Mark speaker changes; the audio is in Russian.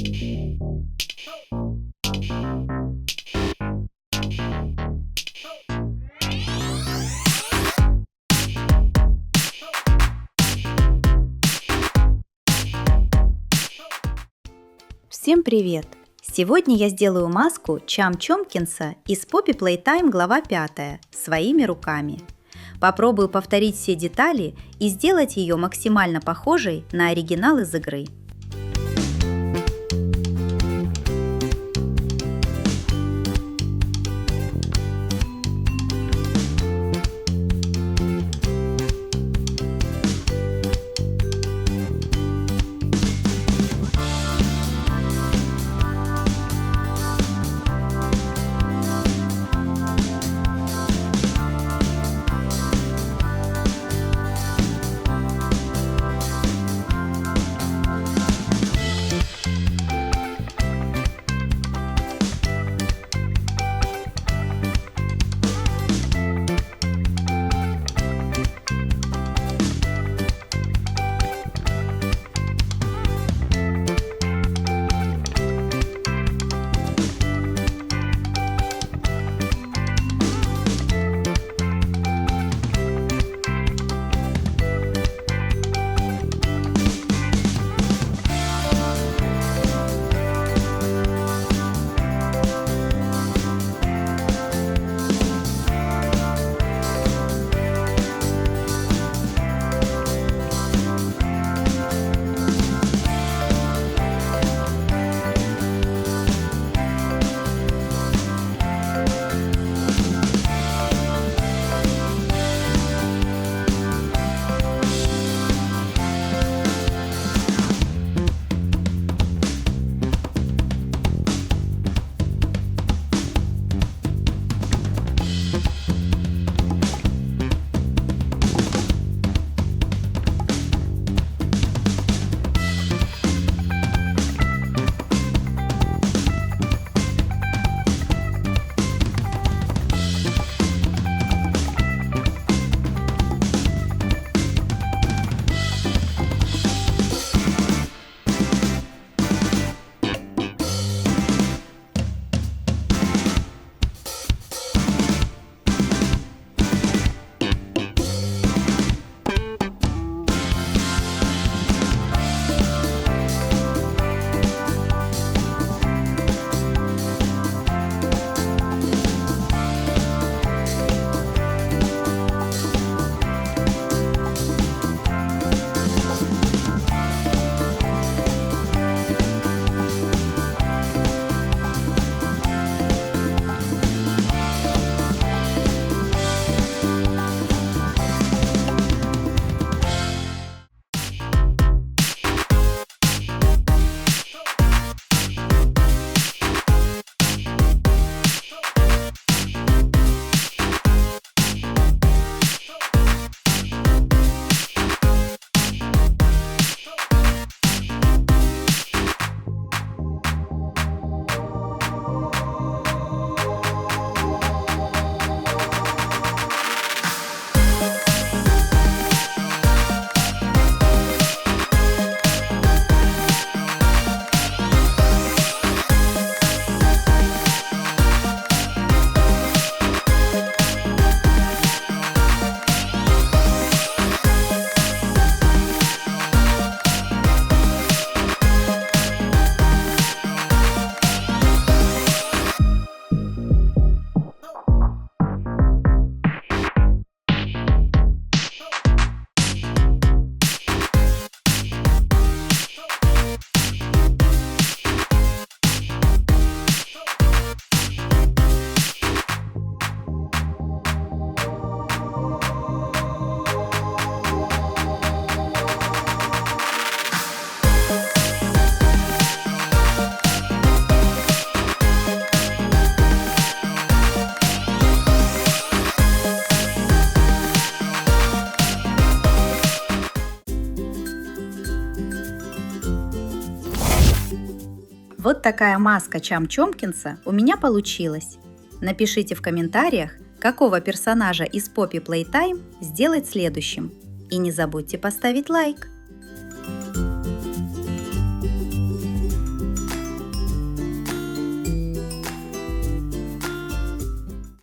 Speaker 1: Всем привет! Сегодня я сделаю маску Чам Чомкинса из Poppy Playtime глава 5 своими руками. Попробую повторить все детали и сделать ее максимально похожей на оригинал из игры. Вот такая маска Чам Чомкинса у меня получилась. Напишите в комментариях, какого персонажа из Poppy Playtime сделать следующим. И не забудьте поставить лайк.